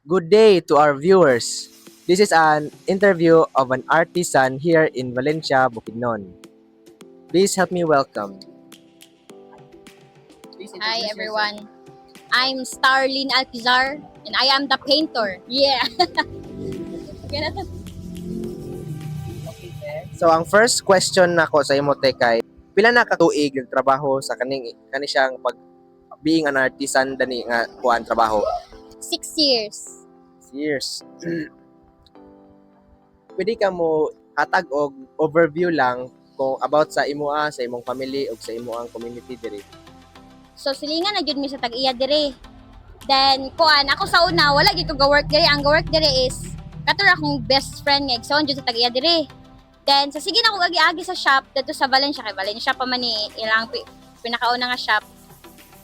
Good day to our viewers. This is an interview of an artisan here in Valencia, Bukidnon. Please help me welcome. Hi everyone. I'm Starlene Alcazar and I am the painter. Yeah. So ang first question nako sa imo te kay pila na ka tuig nagtrabaho sa kani siyang pag being an artisan dani nga kuan trabaho? 6 years. Years. Pwede ka mo hatag og overview lang kung about sa imoa, sa imong family ug sa imoang community diri. So silingan na gyud mi sa tag-iya dire. Then kuan ako sa una wala gyud ko ga-work dire. Ang ga-work dire is kato ra akong best friend nga igsoon gyud sa tag-iya dire. Then sa sige na ako agi-agi sa shop dito sa Valencia kay Valencia pa man ni ilang pinakauna nga shop.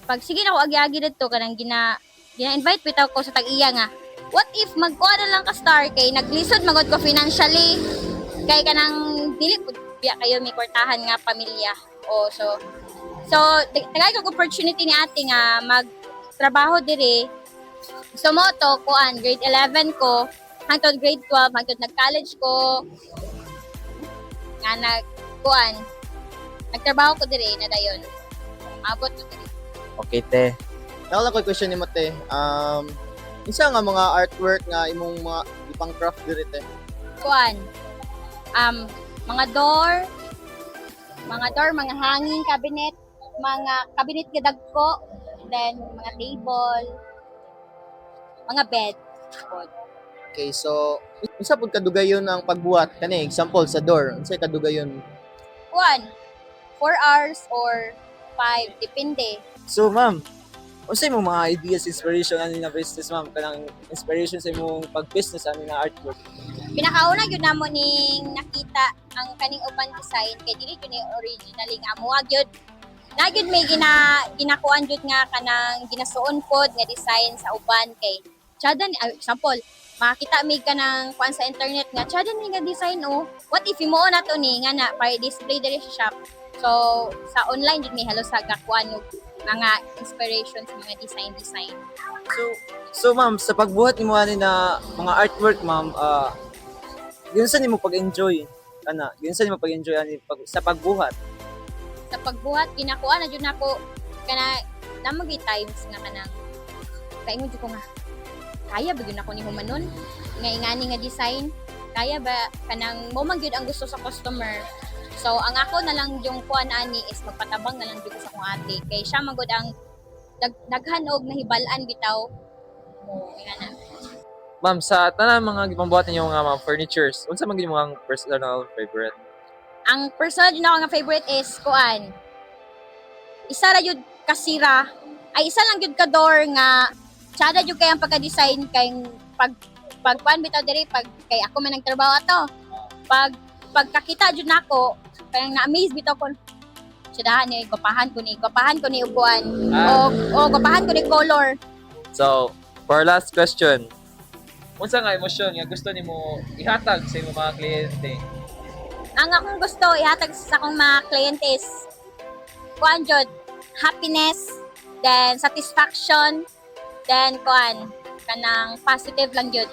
Pag sige na ako agi-agi dito kanang gina-invite bitaw ko sa tag-iya nga. What if magkuha na lang ka star kay naglisod magod ko financially kay kanang dili pud biya kayo may kwartahan nga pamilya. O so tagay kag opportunity ni ate nga magtrabaho diri. So mo to kuan grade 11 ko hangtod grade 12 hangtod nag-college ko nga nagtrabaho ko diri na dayon. Abot ko diri. Okay te. Ako lang ko question ni mo te. Isa nga mga artwork nga imong mga ipang craft diri te. Kuan mga door, mga hanging cabinet, mga cabinet nga dagko, then mga table, mga bed. Okay, so unsa pud kadugayon ang pagbuhat kani example sa door? Unsay kadugayon? Kuan 4 hours or 5 depende. So, ma'am, unsay mo mga ideas, inspiration ani nga business, ma'am? Kanang inspiration sa imong pag-business ani nga artwork. Pinakauna gyud namo ning nakita ang kaning uban design kay dili gyud ni originally nga amo gyud. Na gyud may ginakuan gyud nga kanang ginasuon pod nga design sa uban kay tsada ni example makita mi ka ng kuan sa internet nga tsada ni nga design what if imo na to ni nga na para display diri sa shop. So sa online gyud mi halos sa gakuan og mga inspirations mga design. So, ma'am, sa pagbuhat nimo ani na mga artwork, ma'am, ginsa nimo pag-enjoy? Ginsa nimo pag-enjoy ani sa pagbuhat? Sa pagbuhat ginakuan na jud nako kana namagi times nga kanang kaingon jud ko nga kaya ba gyud ako ni humanon nga ingani nga design kaya ba kanang mo man gyud ang gusto sa customer. So ang ako na lang yung kuan ani is magpatabang na lang gyud sa akong ate kay siya magud ang daghan og nahibalan bitaw mo ingana. Ma'am, sa tanan mga gipambuhat ninyo nga mga furnitures, unsa man gyud mga personal favorite? Ang personal yun ako nga favorite is kuan isa ra yun kasira ay isa lang yun ka door nga tsada yun kay ang pagka-design kay pagkuan bitaw diri pag kay ako man nagtrabaho ato pagkakita jud nako kaya na-amaze bitaw ko tsadahan ni gapahan ko ni upuan o gapahan ko ni color. So, for our last question, unsa nga emosyon nga gusto nimo ihatag sa imong mga kliyente? Ang akong gusto ihatag sa akong mga kliyente is kuan jud happiness, then satisfaction, then kuan kanang positive lang jud.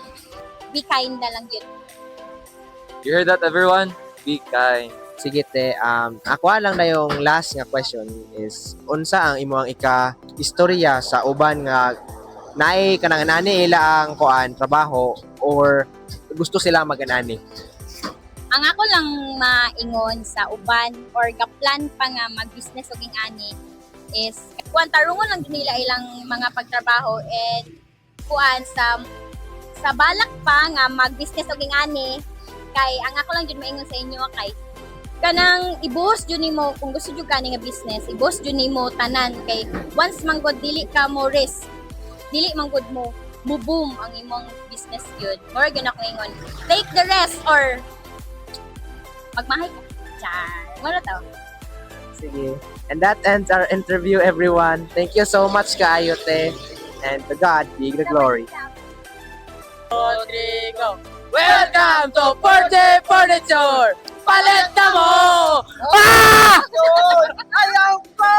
Be kind na lang jud. You heard that, everyone? Be kind. Sige te, ako lang na yung last nga question is unsa ang imo ang istorya sa uban nga naay kanang anani ila ang kuan trabaho or gusto sila mag-anani? Ang ako lang maingon sa uban or gaplan pa nga mag-business og ingani is kuan tarungon lang din nila ilang mga pagtrabaho and kuan sa balak pa nga mag-business og ingani kay ang ako lang jud maingon sa inyo kay kanang ibuhos jud nimo kung gusto jud kani nga business ibuhos jud nimo tanan kay once manggod dili ka mo risk dili manggod mo boom ang imong business yun more gyud ako ingon take the rest or magmahay ka char wala to. Sige. And that ends our interview, everyone. Thank you so much kaayo te, and to God be the glory. Rodrigo, welcome to Forte Furniture! Palit na mo! Ah! Ayaw ko!